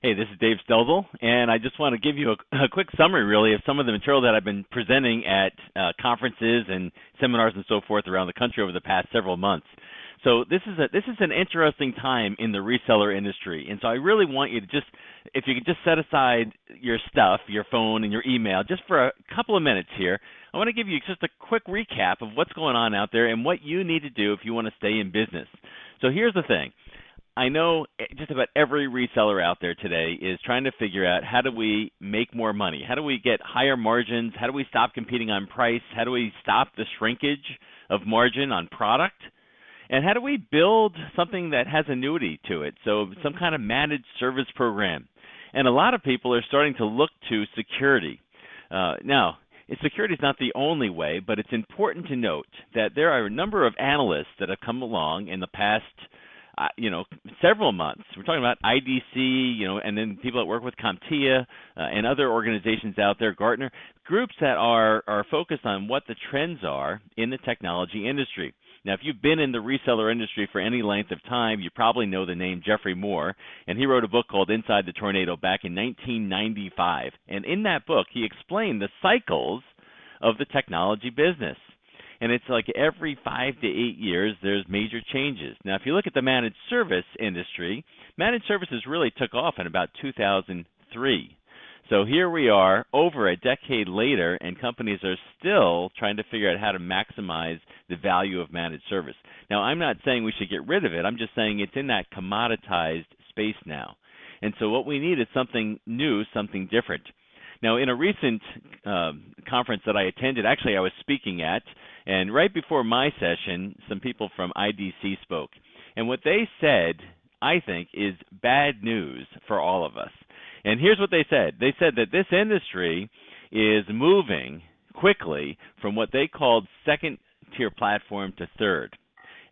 Hey, this is Dave Stelzl, and I just want to give you a quick summary, really, of some of the material that I've been presenting at conferences and seminars and so forth around the country over the past several months. So this is an interesting time in the reseller industry, and so I really want you to just, if you could just set aside your stuff, your phone and your email, just for a couple of minutes here. I want to give you just a quick recap of what's going on out there and what you need to do if you want to stay in business. So here's the thing. I know just about every reseller out there today is trying to figure out, how do we make more money? How do we get higher margins? How do we stop competing on price? How do we stop the shrinkage of margin on product? And how do we build something that has annuity to it? So some kind of managed service program. And a lot of people are starting to look to security. Now, security is not the only way, but it's important to note that there are a number of analysts that have come along in the past several months. We're talking about IDC, and then people that work with CompTIA and other organizations out there, Gartner, groups that are focused on what the trends are in the technology industry. Now, if you've been in the reseller industry for any length of time, you probably know the name Jeffrey Moore, and he wrote a book called Inside the Tornado back in 1995. And in that book, he explained the cycles of the technology business. And it's like every 5 to 8 years, there's major changes. Now, if you look at the managed service industry, managed services really took off in about 2003. So here we are over a decade later, and companies are still trying to figure out how to maximize the value of managed service. Now, I'm not saying we should get rid of it. I'm just saying it's in that commoditized space now. And so what we need is something new, something different. Now, in a recent conference that I attended, actually I was speaking at, and right before my session, some people from IDC spoke. And what they said, I think, is bad news for all of us. And here's what they said. They said that this industry is moving quickly from what they called second-tier platform to third.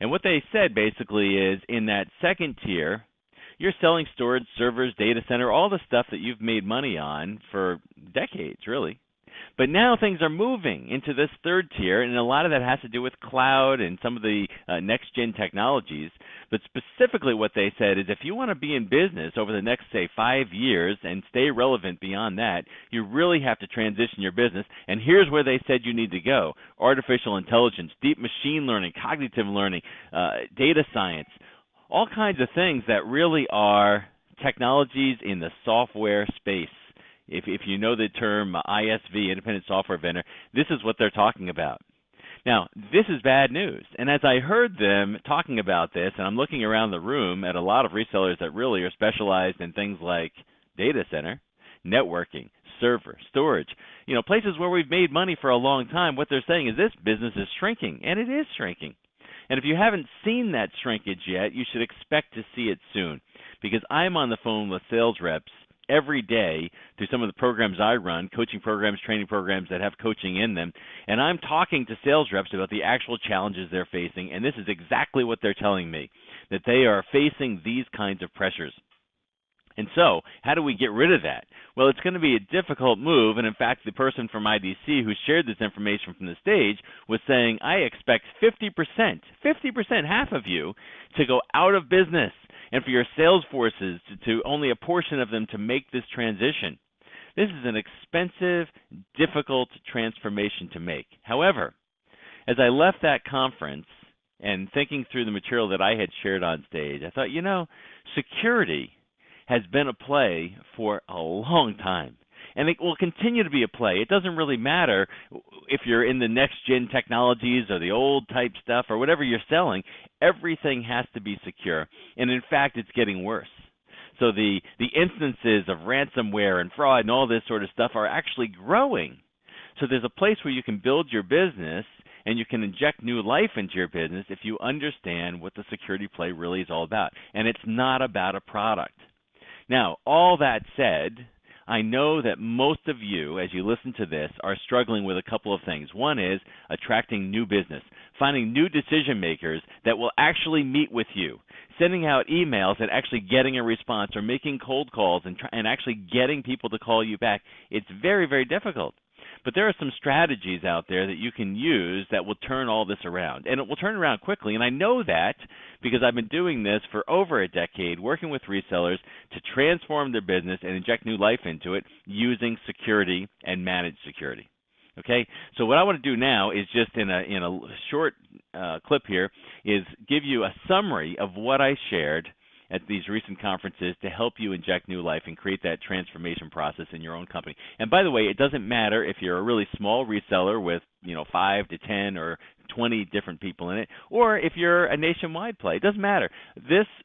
And what they said basically is, in that second tier, you're selling storage, servers, data center, all the stuff that you've made money on for decades, really. But now things are moving into this third tier, and a lot of that has to do with cloud and some of the next-gen technologies. But specifically what they said is, if you want to be in business over the next, say, 5 years and stay relevant beyond that, you really have to transition your business. And here's where they said you need to go: artificial intelligence, deep machine learning, cognitive learning, data science, all kinds of things that really are technologies in the software space. If you know the term ISV, independent software vendor, this is what they're talking about. Now, this is bad news. And as I heard them talking about this, and I'm looking around the room at a lot of resellers that really are specialized in things like data center, networking, server, storage, places where we've made money for a long time, what they're saying is this business is shrinking, and it is shrinking. And if you haven't seen that shrinkage yet, you should expect to see it soon, because I'm on the phone with sales reps every day through some of the programs I run, coaching programs, training programs that have coaching in them, and I'm talking to sales reps about the actual challenges they're facing, and this is exactly what they're telling me, that they are facing these kinds of pressures. And so, how do we get rid of that? Well, it's going to be a difficult move, and in fact, the person from IDC who shared this information from the stage was saying, I expect 50%, half of you, to go out of business, and for your sales forces to only a portion of them to make this transition. This is an expensive, difficult transformation to make. However, as I left that conference and thinking through the material that I had shared on stage, I thought, security has been a play for a long time. And it will continue to be a play. It doesn't really matter if you're in the next-gen technologies or the old-type stuff or whatever you're selling. Everything has to be secure. And, in fact, it's getting worse. So the instances of ransomware and fraud and all this sort of stuff are actually growing. So there's a place where you can build your business and you can inject new life into your business if you understand what the security play really is all about. And it's not about a product. Now, all that said, I know that most of you, as you listen to this, are struggling with a couple of things. One is attracting new business, finding new decision makers that will actually meet with you, sending out emails and actually getting a response, or making cold calls and actually getting people to call you back. It's very, very difficult. But there are some strategies out there that you can use that will turn all this around. And it will turn around quickly. And I know that because I've been doing this for over a decade, working with resellers to transform their business and inject new life into it using security and managed security. Okay, so what I want to do now is just in a short clip here is give you a summary of what I shared at these recent conferences to help you inject new life and create that transformation process in your own company. And by the way, it doesn't matter if you're a really small reseller with 5 to 10 or 20 different people in it, or if you're a nationwide play. It doesn't matter.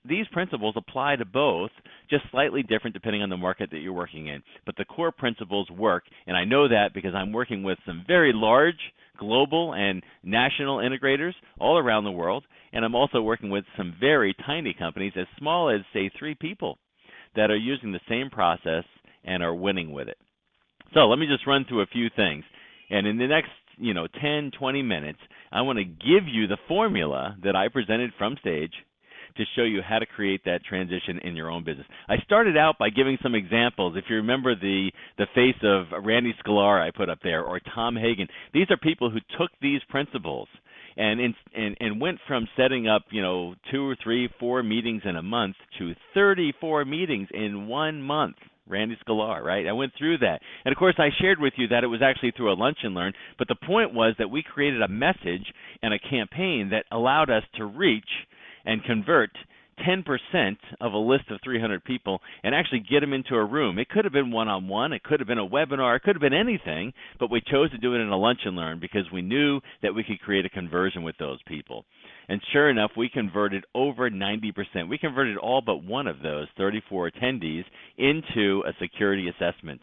These principles apply to both, just slightly different depending on the market that you're working in. But the core principles work, and I know that because I'm working with some very large global and national integrators all around the world, and I'm also working with some very tiny companies as small as, say, 3 people that are using the same process and are winning with it. So let me just run through a few things. And in the next 10, 20 minutes, I want to give you the formula that I presented from stage to show you how to create that transition in your own business. I started out by giving some examples. If you remember the face of Randy Sklar I put up there, or Tom Hagen, these are people who took these principles and went from setting up 2 or 3, 4 meetings in a month to 34 meetings in 1 month. Randy Sklar, right? I went through that. And, of course, I shared with you that it was actually through a lunch and learn, but the point was that we created a message and a campaign that allowed us to reach and convert 10% of a list of 300 people and actually get them into a room. It could have been one-on-one. It could have been a webinar. It could have been anything, but we chose to do it in a lunch and learn because we knew that we could create a conversion with those people. And sure enough, we converted over 90%. We converted all but one of those 34 attendees into a security assessment.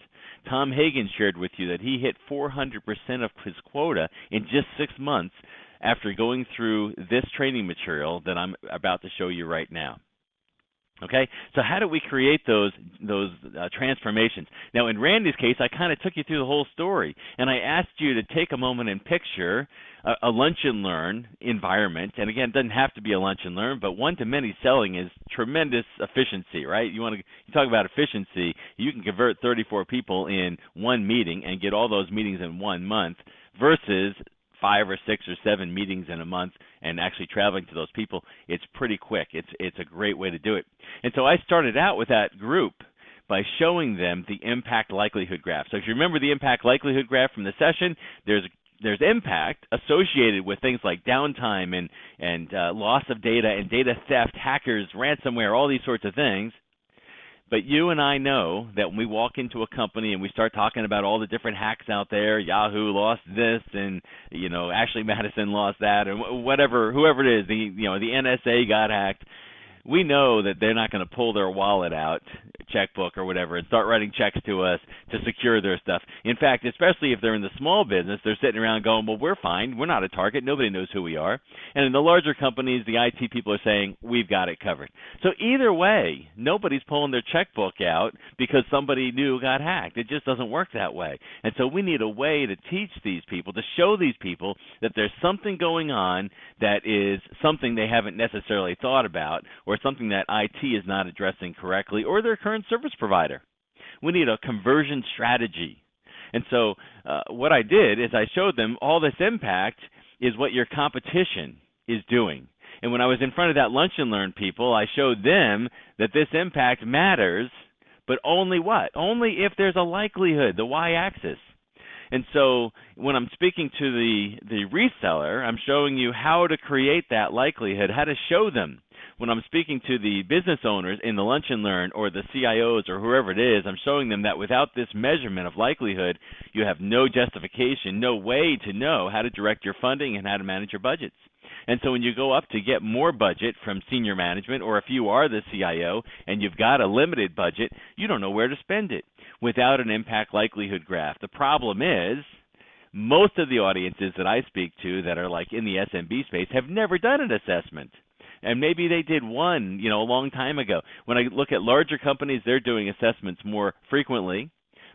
Tom Hagen shared with you that he hit 400% of his quota in just 6 months after going through this training material that I'm about to show you right now. Okay, so how do we create those transformations? Now, in Randy's case, I kind of took you through the whole story, and I asked you to take a moment and picture a lunch and learn environment. And again, it doesn't have to be a lunch and learn, but one-to-many selling is tremendous efficiency, right? You talk about efficiency. You can convert 34 people in one meeting and get all those meetings in 1 month versus 5 or 6 or 7 meetings in a month and actually traveling to those people. It's pretty quick. It's a great way to do it. And so I started out with that group by showing them the impact likelihood graph. So if you remember the impact likelihood graph from the session, there's impact associated with things like downtime and loss of data and data theft, hackers, ransomware, all these sorts of things. But you and I know that when we walk into a company and we start talking about all the different hacks out there, Yahoo lost this, and Ashley Madison lost that, and whoever it is, the NSA got hacked. We know that they're not going to pull their wallet out, checkbook or whatever, and start writing checks to us to secure their stuff. In fact, especially if they're in the small business, they're sitting around going, well, we're fine. We're not a target. Nobody knows who we are. And in the larger companies, the IT people are saying, we've got it covered. So either way, nobody's pulling their checkbook out because somebody new got hacked. It just doesn't work that way. And so we need a way to teach these people, to show these people that there's something going on that is something they haven't necessarily thought about, or something that IT is not addressing correctly, or their current service provider. We need a conversion strategy. And so what I did is I showed them all this impact is what your competition is doing. And when I was in front of that lunch and learn people, I showed them that this impact matters, but only what? Only if there's a likelihood, the y-axis. And so when I'm speaking to the reseller, I'm showing you how to create that likelihood, how to show them. When I'm speaking to the business owners in the lunch and learn, or the CIOs, or whoever it is, I'm showing them that without this measurement of likelihood, you have no justification, no way to know how to direct your funding and how to manage your budgets. And so when you go up to get more budget from senior management, or if you are the CIO and you've got a limited budget, you don't know where to spend it without an impact likelihood graph. The problem is most of the audiences that I speak to that are like in the SMB space have never done an assessment. And maybe they did one, a long time ago. When I look at larger companies, they're doing assessments more frequently,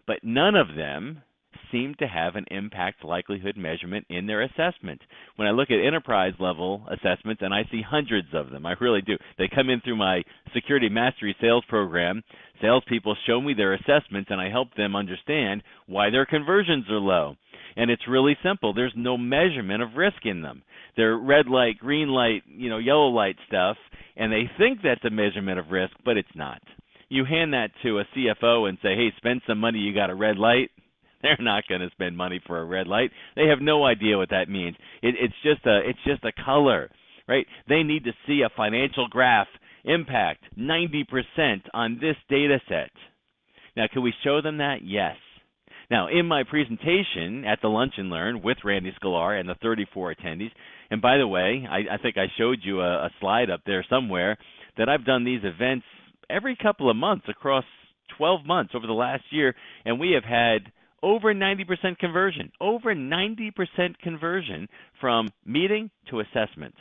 but none of them seem to have an impact likelihood measurement in their assessment. When I look at enterprise level assessments, and I see hundreds of them, I really do. They come in through my Security Mastery sales program. Salespeople show me their assessments, and I help them understand why their conversions are low. And it's really simple. There's no measurement of risk in them. They're red light, green light, yellow light stuff, and they think that's a measurement of risk, but it's not. You hand that to a CFO and say, hey, spend some money, you got a red light. They're not going to spend money for a red light. They have no idea what that means. It's just a color, right? They need to see a financial graph impact 90% on this data set. Now, can we show them that? Yes. Now, in my presentation at the Lunch and Learn with Randy Sklar and the 34 attendees, and by the way, I think I showed you a slide up there somewhere that I've done these events every couple of months across 12 months over the last year, and we have had over 90% conversion, from meeting to assessment.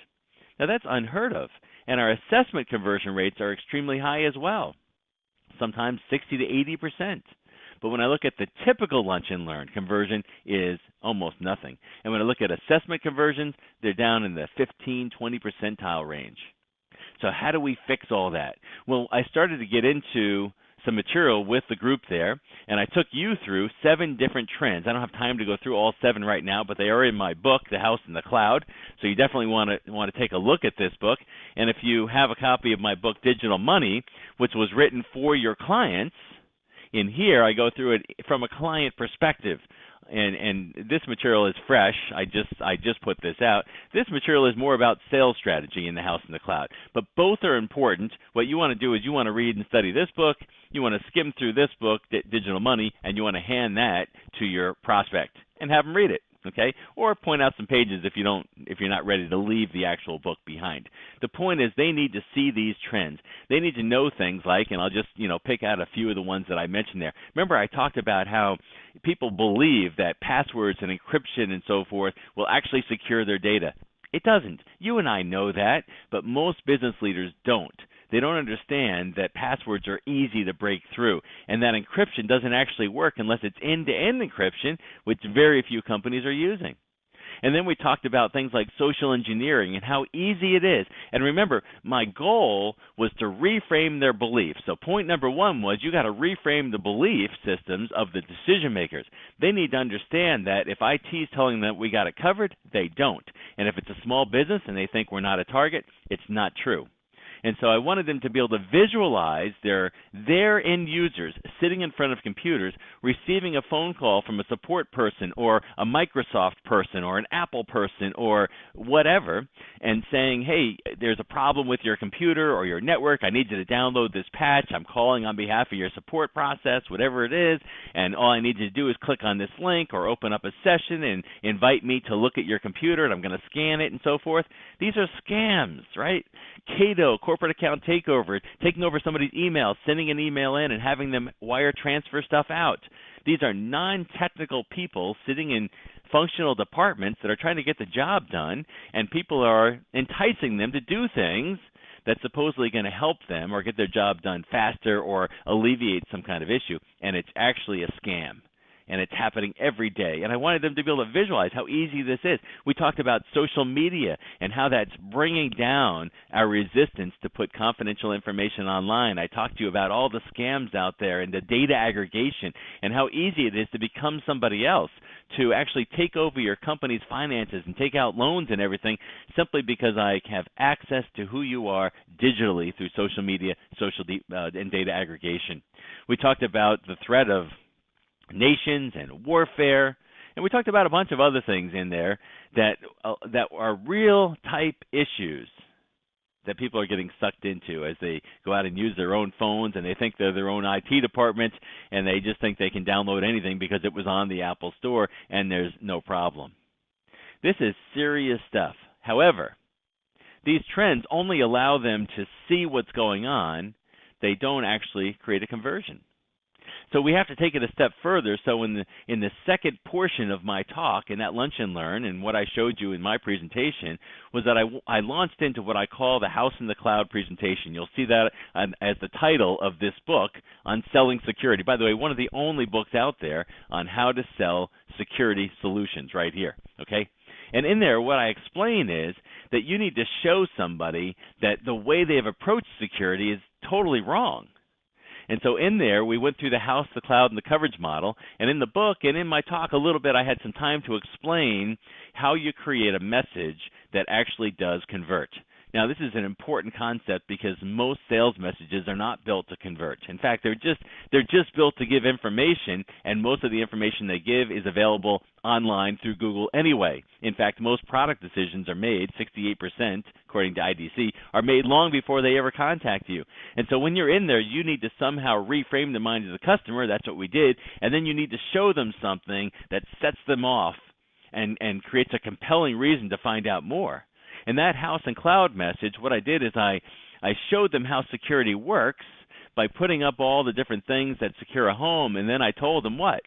Now, that's unheard of, and our assessment conversion rates are extremely high as well, sometimes 60 to 80%. But when I look at the typical Lunch and Learn, conversion is almost nothing. And when I look at assessment conversions, they're down in the 15, 20 percentile range. So how do we fix all that? Well, I started to get into some material with the group there, and I took you through 7 different trends. I don't have time to go through all 7 right now, but they are in my book, The House in the Cloud. So you definitely want to take a look at this book. And if you have a copy of my book, Digital Money, which was written for your clients, in here I go through it from a client perspective. And this material is fresh. I just put this out. This material is more about sales strategy in the House in the Cloud. But both are important. What you want to do is you want to read and study this book. You want to skim through this book, Digital Money, and you want to hand that to your prospect and have them read it. Okay, or point out some pages if you're not ready to leave the actual book behind. The point is they need to see these trends. They need to know things like, and I'll just pick out a few of the ones that I mentioned there. Remember, I talked about how people believe that passwords and encryption and so forth will actually secure their data. It doesn't. You and I know that, but most business leaders don't. They don't understand that passwords are easy to break through and that encryption doesn't actually work unless it's end-to-end encryption, which very few companies are using. And then we talked about things like social engineering and how easy it is. And remember, my goal was to reframe their beliefs. So point number 1 was you got to reframe the belief systems of the decision makers. They need to understand that if IT's telling them that we got it covered, they don't. And if it's a small business and they think we're not a target, it's not true. And so I wanted them to be able to visualize their end users sitting in front of computers receiving a phone call from a support person or a Microsoft person or an Apple person or whatever and saying, hey, there's a problem with your computer or your network. I need you to download this patch. I'm calling on behalf of your support process, whatever it is, and all I need you to do is click on this link or open up a session and invite me to look at your computer, and I'm going to scan it and so forth. These are scams, right? Cato, corporate account takeover, taking over somebody's email, sending an email in and having them wire transfer stuff out. These are non-technical people sitting in functional departments that are trying to get the job done, and people are enticing them to do things that's supposedly going to help them or get their job done faster or alleviate some kind of issue, and it's actually a scam. And it's happening every day. And I wanted them to be able to visualize how easy this is. We talked about social media and how that's bringing down our resistance to put confidential information online. I talked to you about all the scams out there and the data aggregation and how easy it is to become somebody else, to actually take over your company's finances and take out loans and everything simply because I have access to who you are digitally through social media, and data aggregation. We talked about the threat of nations and warfare, and we talked about a bunch of other things in there that are real type issues that people are getting sucked into as they go out and use their own phones, and they think they're their own IT department, and they just think they can download anything because it was on the Apple Store and there's no problem. This is serious stuff. However, these trends only allow them to see what's going on. They don't actually create a conversion. So we have to take it a step further. So in the second portion of my talk, in that Lunch and Learn, and what I showed you in my presentation, was that I launched into what I call the House in the Cloud presentation. You'll see that as the title of this book on selling security. By the way, one of the only books out there on how to sell security solutions right here, okay? And in there, what I explain is that you need to show somebody that the way they have approached security is totally wrong. And so in there, we went through the house, the cloud, and the coverage model. And in the book and in my talk a little bit, I had some time to explain how you create a message that actually does convert. Now, this is an important concept because most sales messages are not built to convert. In fact, they're just built to give information, and most of the information they give is available online through Google anyway. In fact, most product decisions are made, 68%, according to IDC, are made long before they ever contact you. And so when you're in there, you need to somehow reframe the mind of the customer. That's what we did. And then you need to show them something that sets them off and creates a compelling reason to find out more. In that house and cloud message, what I did is I showed them how security works by putting up all the different things that secure a home, and then I told them what?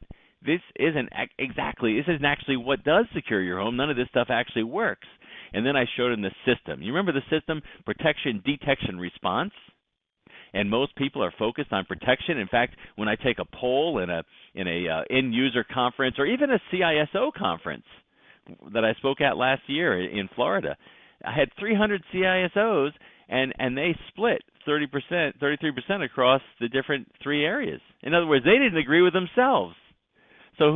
This isn't actually what does secure your home. None of this stuff actually works. And then I showed them the system. You remember the system? Protection, detection, response. And most people are focused on protection. In fact, when I take a poll in a end user conference or even a CISO conference that I spoke at last year in Florida, I had 300 CISOs, and they split 30%, 33% across the different three areas. In other words, they didn't agree with themselves. So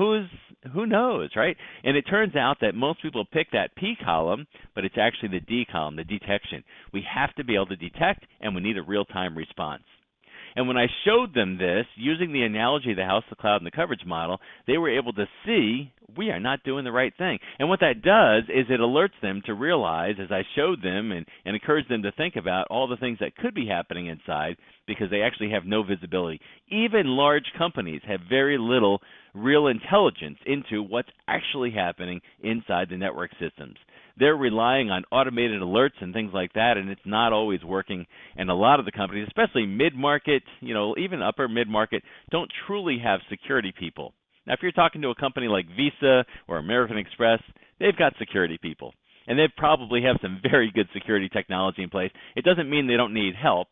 who knows, right? And it turns out that most people pick that P column, but it's actually the D column, the detection. We have to be able to detect, and we need a real-time response. And when I showed them this, using the analogy of the house, the cloud, and the coverage model, they were able to see we are not doing the right thing. And what that does is it alerts them to realize, as I showed them and encouraged them to think about all the things that could be happening inside because they actually have no visibility. Even large companies have very little real intelligence into what's actually happening inside the network systems. They're relying on automated alerts and things like that, and it's not always working. And a lot of the companies, especially mid-market, even upper mid-market, don't truly have security people. Now, if you're talking to a company like Visa or American Express, they've got security people, and they probably have some very good security technology in place. It doesn't mean they don't need help,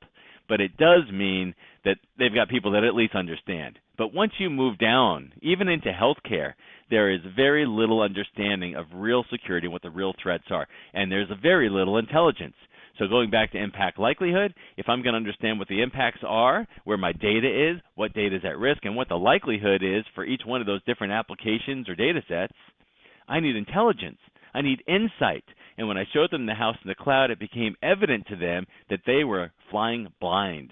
but it does mean that they've got people that at least understand. But once you move down, even into healthcare, there is very little understanding of real security and what the real threats are, and there's very little intelligence. So going back to impact likelihood, if I'm going to understand what the impacts are, where my data is, what data is at risk, and what the likelihood is for each one of those different applications or data sets, I need intelligence. I need insight. And when I showed them the house in the cloud, it became evident to them that they were flying blind.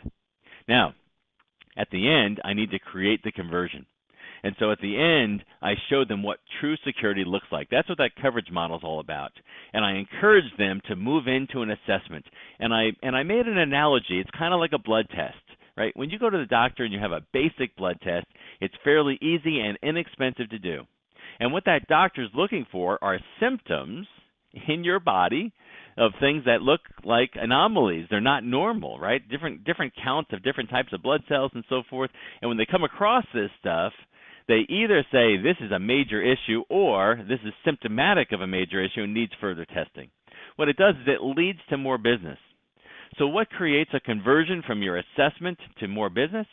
Now, at the end, I need to create the conversion. And so at the end, I showed them what true security looks like. That's what that coverage model is all about. And I encouraged them to move into an assessment. And I made an analogy. It's kind of like a blood test, right? When you go to the doctor and you have a basic blood test, it's fairly easy and inexpensive to do. And what that doctor is looking for are symptoms in your body of things that look like anomalies. They're not normal, right? Different counts of different types of blood cells and so forth. And when they come across this stuff, they either say this is a major issue or this is symptomatic of a major issue and needs further testing. What it does is it leads to more business. So what creates a conversion from your assessment to more business?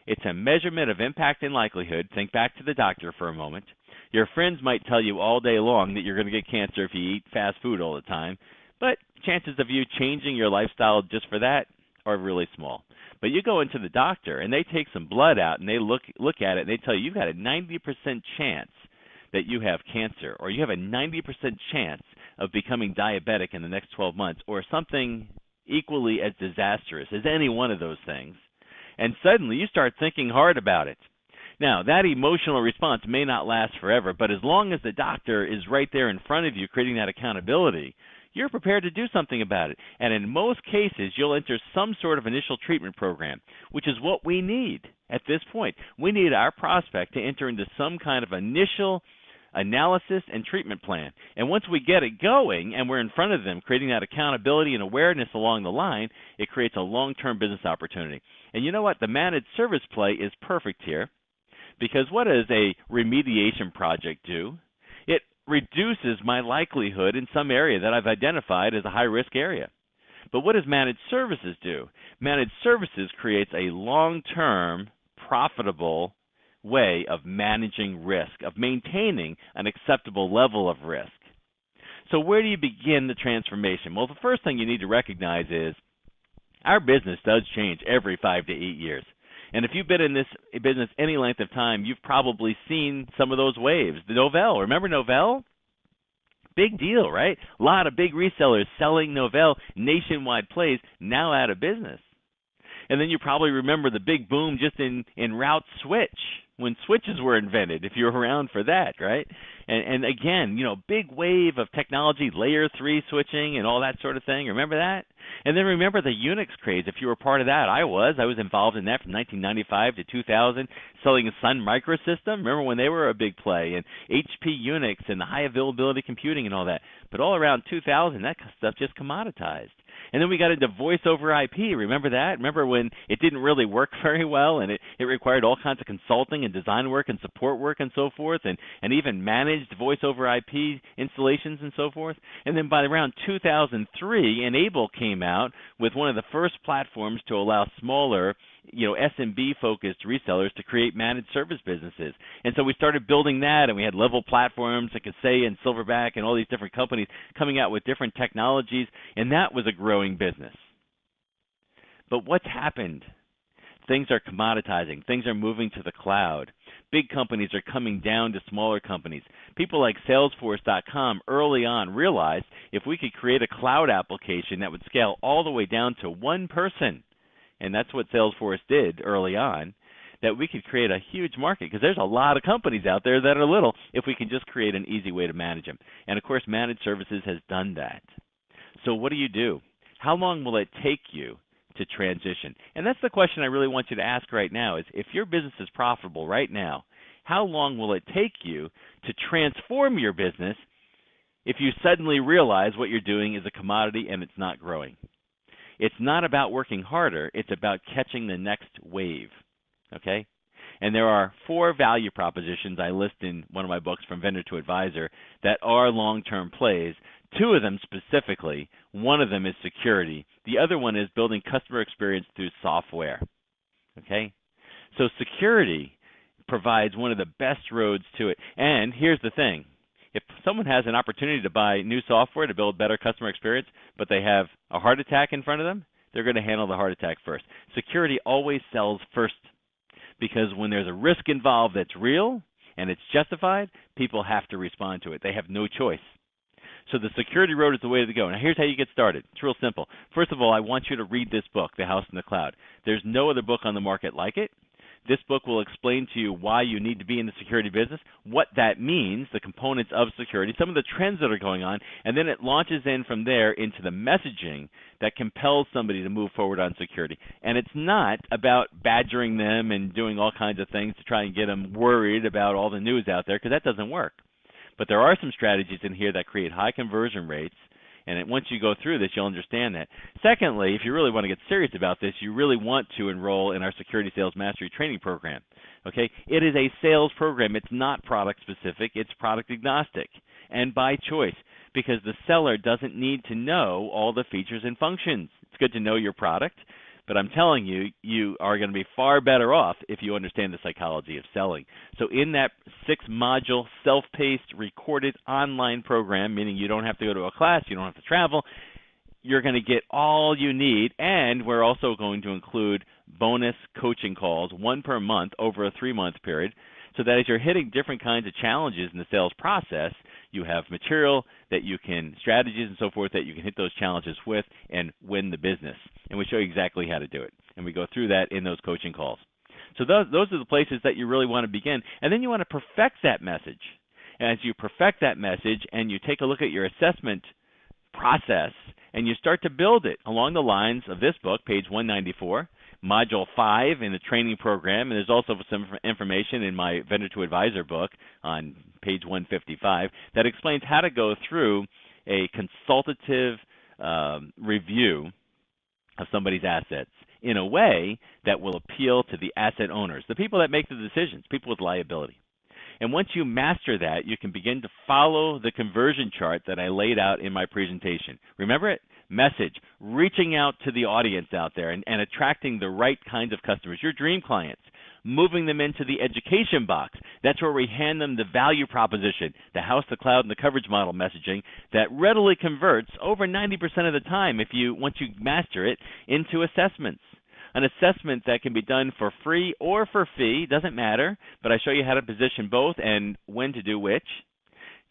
It's a measurement of impact and likelihood. Think back to the doctor for a moment. Your friends might tell you all day long that you're going to get cancer if you eat fast food all the time, but chances of you changing your lifestyle just for that are really small. But you go into the doctor and they take some blood out and they look at it and they tell you you've got a 90% chance that you have cancer, or you have a 90% chance of becoming diabetic in the next 12 months, or something equally as disastrous as any one of those things. And suddenly you start thinking hard about it. Now, that emotional response may not last forever, but as long as the doctor is right there in front of you creating that accountability, you're prepared to do something about it. And in most cases, you'll enter some sort of initial treatment program, which is what we need at this point. We need our prospect to enter into some kind of initial analysis and treatment plan. And once we get it going and we're in front of them, creating that accountability and awareness along the line, it creates a long-term business opportunity. And you know what? The managed service play is perfect here, because what does a remediation project do? It reduces my likelihood in some area that I've identified as a high-risk area. But what does managed services do? Managed services creates a long-term, profitable way of managing risk, of maintaining an acceptable level of risk. So where do you begin the transformation? Well, the first thing you need to recognize is our business does change every 5 to 8 years. And if you've been in this business any length of time, you've probably seen some of those waves. The Novell, remember Novell? Big deal, right? A lot of big resellers selling Novell, nationwide plays, now out of business. And then you probably remember the big boom just in route switch when switches were invented, if you were around for that, right? And again, big wave of technology, layer 3 switching and all that sort of thing. Remember that? And then remember the Unix craze, if you were part of that. I was involved in that from 1995 to 2000, selling a Sun Microsystem. Remember when they were a big play, and HP Unix and the high availability computing and all that. But all around 2000, that stuff just commoditized. And then we got into voice over IP. Remember that? Remember when it didn't really work very well, and it required all kinds of consulting and design work and support work and so forth, and even managed voice over IP installations and so forth. And then by around 2003, Enable came out with one of the first platforms to allow smaller, SMB-focused resellers to create managed service businesses. And so we started building that, and we had level platforms like Kaseya and Silverback and all these different companies coming out with different technologies, and that was a growing business. But what's happened? Things are commoditizing. Things are moving to the cloud. Big companies are coming down to smaller companies. People like Salesforce.com early on realized if we could create a cloud application that would scale all the way down to one person, and that's what Salesforce did early on, that we could create a huge market, because there's a lot of companies out there that are little if we can just create an easy way to manage them. And, of course, Managed Services has done that. So what do? How long will it take you to transition? And that's the question I really want you to ask right now is, if your business is profitable right now, how long will it take you to transform your business if you suddenly realize what you're doing is a commodity and it's not growing? It's not about working harder. It's about catching the next wave, okay? And there are 4 value propositions I list in one of my books, From Vendor to Advisor, that are long-term plays. 2 of them specifically. One of them is security. The other one is building customer experience through software, okay? So security provides one of the best roads to it. And here's the thing. If someone has an opportunity to buy new software to build better customer experience, but they have a heart attack in front of them, they're going to handle the heart attack first. Security always sells first, because when there's a risk involved that's real and it's justified, people have to respond to it. They have no choice. So the security road is the way to go. Now, here's how you get started. It's real simple. First of all, I want you to read this book, The House in the Cloud. There's no other book on the market like it. This book will explain to you why you need to be in the security business, what that means, the components of security, some of the trends that are going on, and then it launches in from there into the messaging that compels somebody to move forward on security. And it's not about badgering them and doing all kinds of things to try and get them worried about all the news out there, because that doesn't work. But there are some strategies in here that create high conversion rates. And once you go through this, you'll understand that. Secondly, if you really want to get serious about this, you really want to enroll in our Security Sales Mastery Training Program. Okay? It is a sales program. It's not product specific. It's product agnostic, and by choice, because the seller doesn't need to know all the features and functions. It's good to know your product, but I'm telling you, you are going to be far better off if you understand the psychology of selling. So in that 6-module, self-paced, recorded online program, meaning you don't have to go to a class, you don't have to travel, you're going to get all you need, and we're also going to include bonus coaching calls, 1 per month over a 3-month period, so that as you're hitting different kinds of challenges in the sales process, you have material that you can, strategies and so forth, that you can hit those challenges with and win the business. And we show you exactly how to do it. And we go through that in those coaching calls. So those are the places that you really want to begin. And then you want to perfect that message. And as you perfect that message and you take a look at your assessment process and you start to build it along the lines of this book, page 194, Module 5 in the training program, and there's also some information in my Vendor to Advisor book on page 155 that explains how to go through a consultative review of somebody's assets in a way that will appeal to the asset owners, the people that make the decisions, people with liability. And once you master that, you can begin to follow the conversion chart that I laid out in my presentation. Remember it? Message, reaching out to the audience out there and attracting the right kinds of customers, your dream clients, moving them into the education box. That's where we hand them the value proposition, the house, the cloud, and the coverage model messaging that readily converts over 90% of the time, once you master it, into assessments. an assessment that can be done for free or for fee, doesn't matter, but I show you how to position both and when to do which,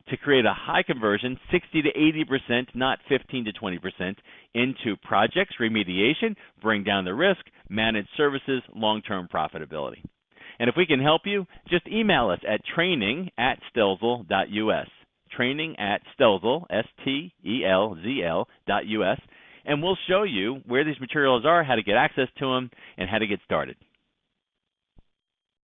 to create a high conversion, 60 to 80%, not 15 to 20%, into projects, remediation, bring down the risk, manage services, long-term profitability. And if we can help you, just email us at training@stelzl.us, training@stelzl, STELZL.us, and we'll show you where these materials are, how to get access to them, and how to get started.